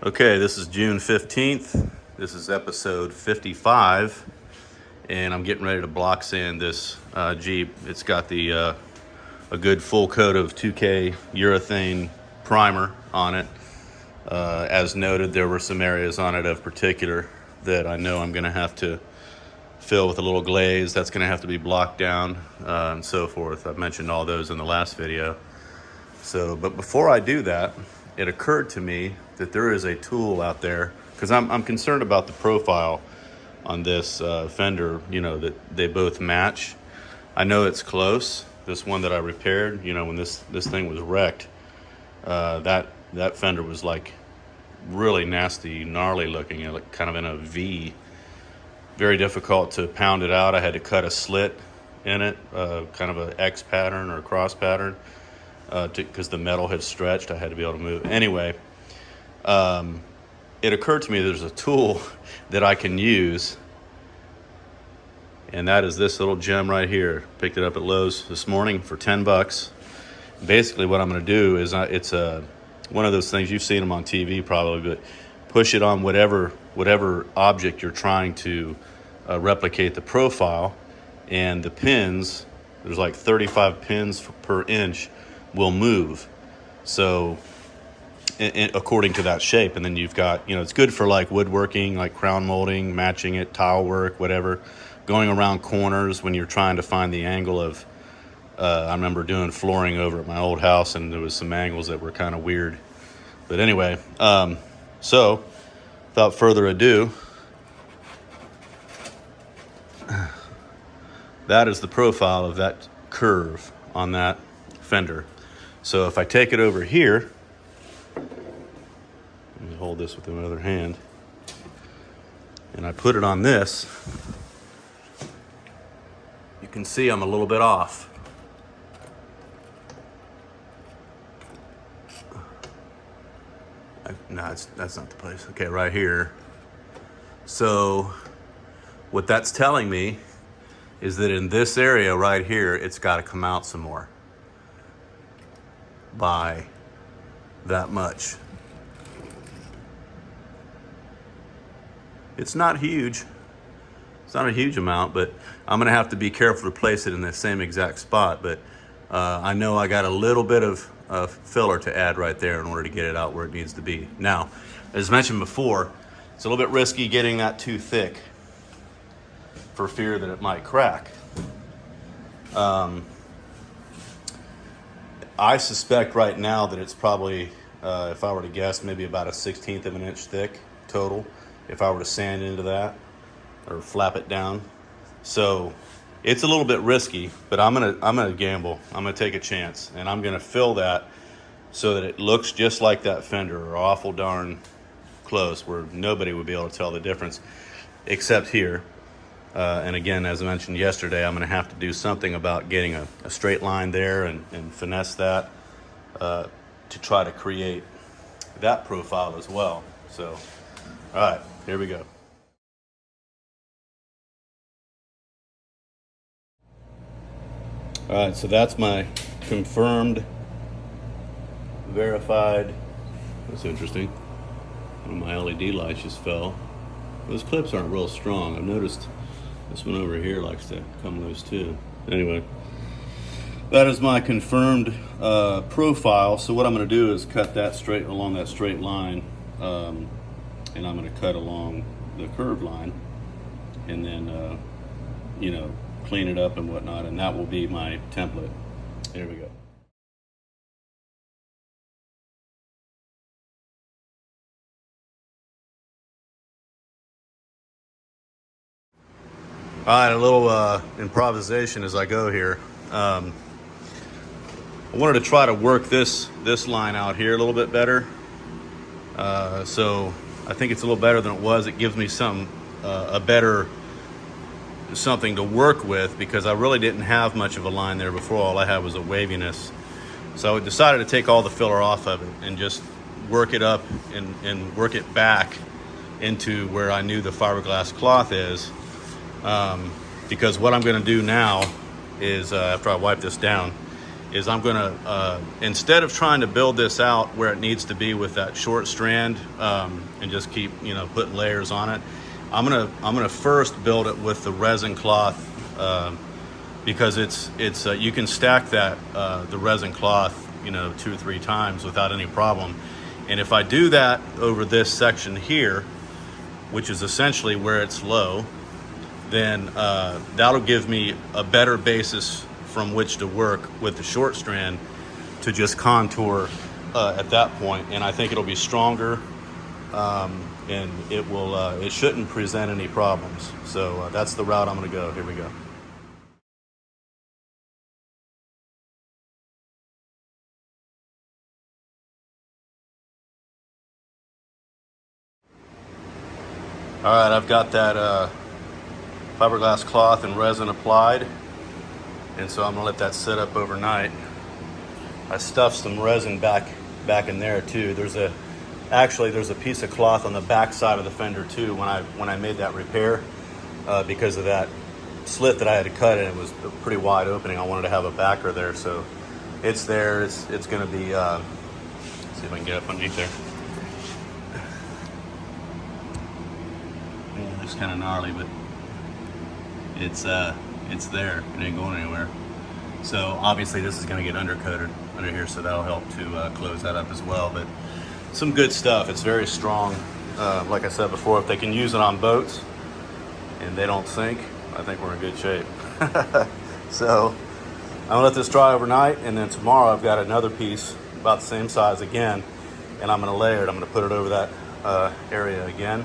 Okay, this is June 15th. This is episode 55, and I'm getting ready to block sand this Jeep. It's got the a good full coat of 2K urethane primer on it. As noted, there were some areas on it of particular that I know I'm going to have to fill with a little glaze. That's going to have to be blocked down and so forth. I've mentioned all those in the last video. But before I do that, it occurred to me that there is a tool out there, because I'm concerned about the profile on this fender, that they both match. I know it's close. This one that I repaired, when this thing was wrecked, that fender was like really nasty, gnarly looking, like kind of in a V. Very difficult to pound it out. I had to cut a slit in it, kind of an X pattern or a cross pattern, because the metal had stretched. I had to be able to move. Anyway, it occurred to me there's a tool that I can use, and that is this little gem right here. Picked it up at Lowe's this morning for 10 bucks. Basically what I'm going to do is, it's one of those things, you've seen them on TV probably, but push it on whatever object you're trying to replicate the profile, and the pins, there's like 35 pins per inch, will move. So according to that shape, and then you've got, it's good for like woodworking, like crown molding, matching it, tile work, whatever, going around corners when you're trying to find the angle of, I remember doing flooring over at my old house, and there was some angles that were kind of weird. But anyway, so without further ado, that is the profile of that curve on that fender. So if I take it over here, let me hold this with my other hand, and I put it on this, you can see I'm a little bit off. No, that's not the place. Okay, right here. So what that's telling me is that in this area right here, it's got to come out some more by that much. It's not huge. It's not a huge amount, but I'm going to have to be careful to place it in the same exact spot. But I know I got a little bit of filler to add right there in order to get it out where it needs to be. Now, as mentioned before, it's a little bit risky getting that too thick for fear that it might crack. I suspect right now that it's probably, if I were to guess, maybe about a 1/16 of an inch thick total, if I were to sand into that or flap it down. So it's a little bit risky, but I'm gonna gamble. I'm gonna take a chance, and I'm gonna fill that so that it looks just like that fender, or awful darn close, where nobody would be able to tell the difference except here. And again, as I mentioned yesterday, I'm going to have to do something about getting a straight line there and finesse that to try to create that profile as well. So, all right, here we go. All right, so that's my confirmed, verified. That's interesting. One of my LED lights just fell. Those clips aren't real strong. I've noticed this one over here likes to come loose too. Anyway, that is my confirmed profile. So what I'm going to do is cut that straight along that straight line, and I'm going to cut along the curved line, and then clean it up and whatnot, and that will be my template. Here we go. All right, a little improvisation as I go here. I wanted to try to work this line out here a little bit better. So I think it's a little better than it was. It gives me a better something to work with, because I really didn't have much of a line there before. All I had was a waviness. So I decided to take all the filler off of it and just work it up and work it back into where I knew the fiberglass cloth is. Because what I'm going to do now is, after I wipe this down, is I'm gonna, instead of trying to build this out where it needs to be with that short strand, and just keep, putting layers on it, I'm gonna first build it with the resin cloth, because it's you can stack that, the resin cloth, 2 or 3 times without any problem. And if I do that over this section here, which is essentially where it's low, then that'll give me a better basis from which to work with the short strand to just contour at that point. And I think it'll be stronger, and it shouldn't present any problems. So that's the route I'm gonna go. Here we go. All right, I've got that fiberglass cloth and resin applied, and so I'm gonna let that sit up overnight. I stuffed some resin back in there too. There's a piece of cloth on the back side of the fender too when I made that repair, because of that slit that I had to cut in. It was a pretty wide opening. I wanted to have a backer there, so it's there. It's gonna be, let's see if I can get up underneath there. Yeah, it's kind of gnarly, but it's there. It ain't going anywhere. So obviously this is going to get undercoated under here, so that'll help to close that up as well. But some good stuff. It's very strong. Like I said before, if they can use it on boats and they don't sink, I think we're in good shape. So I'm gonna let this dry overnight, and then tomorrow I've got another piece about the same size again, and I'm gonna layer it. I'm gonna put it over that area again.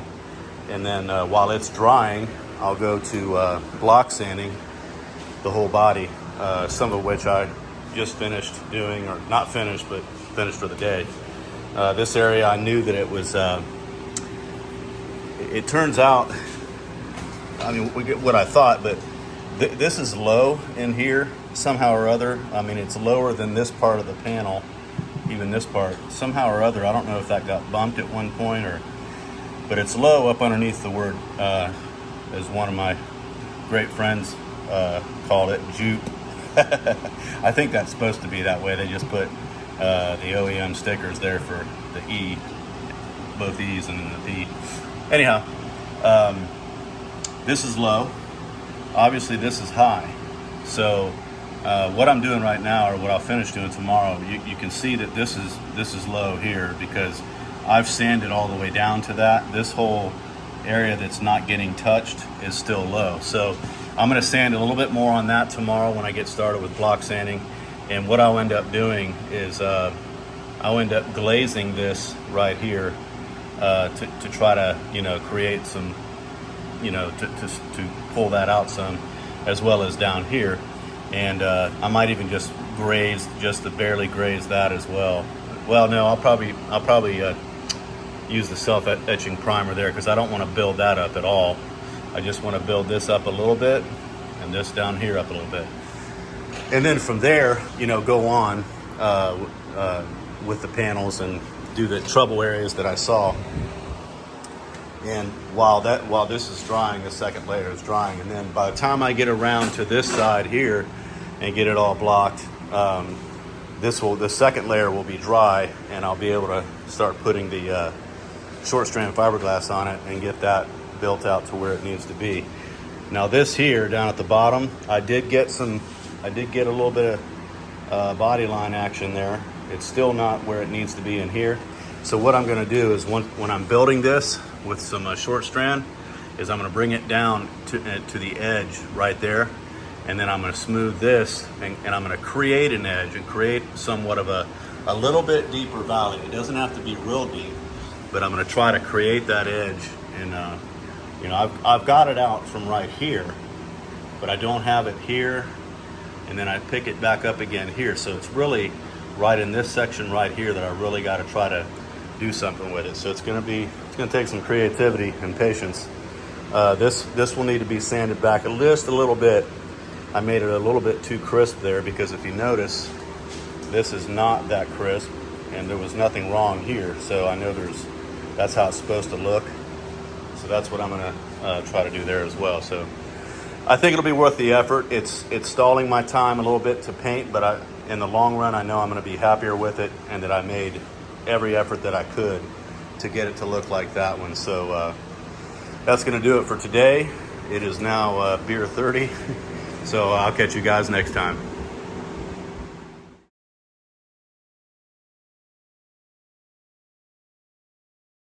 And then while it's drying, I'll go to block sanding the whole body, some of which I just finished doing, or not finished, but finished for the day. This area, I knew that it was, it turns out, I mean, we get what I thought, but this is low in here somehow or other. I mean, it's lower than this part of the panel, even this part. Somehow or other, I don't know if that got bumped at one point, but it's low up underneath the word, as one of my great friends called it, Jeep. I think that's supposed to be that way. They just put the OEM stickers there for the E, both E's and then the P. Anyhow, this is low. Obviously this is high. So what I'm doing right now, or what I'll finish doing tomorrow, you can see that this is low here, because I've sanded all the way down to that. This whole area that's not getting touched is still low. So I'm gonna sand a little bit more on that tomorrow when I get started with block sanding. And what I'll end up doing is I'll end up glazing this right here to try to, create some, to pull that out some, as well as down here. And I might even just barely graze that as well. Well, no, I'll probably use the self-etching primer there, because I don't want to build that up at all. I just want to build this up a little bit, and this down here up a little bit. And then from there, go on with the panels and do the trouble areas that I saw. And while this is drying, the second layer is drying. And then by the time I get around to this side here and get it all blocked, the second layer will be dry, and I'll be able to start putting the short strand fiberglass on it and get that built out to where it needs to be. Now this here down at the bottom, I did get a little bit of body line action there. It's still not where it needs to be in here. So what I'm gonna do is when I'm building this with some short strand, is I'm gonna bring it down to the edge right there, and then I'm gonna smooth this, and I'm gonna create an edge and create somewhat of a little bit deeper valley. It doesn't have to be real deep, but I'm gonna try to create that edge. And I've got it out from right here, but I don't have it here, and then I pick it back up again here. So it's really right in this section right here that I really got to try to do something with it. So it's gonna take some creativity and patience. This will need to be sanded back just a little bit. I made it a little bit too crisp there, because if you notice, this is not that crisp, and there was nothing wrong here. So I know that's how it's supposed to look. So that's what I'm gonna try to do there as well. So I think it'll be worth the effort. It's stalling my time a little bit to paint, but in the long run, I know I'm going to be happier with it, and that I made every effort that I could to get it to look like that one. So that's going to do it for today. It is now beer 30. So I'll catch you guys next time.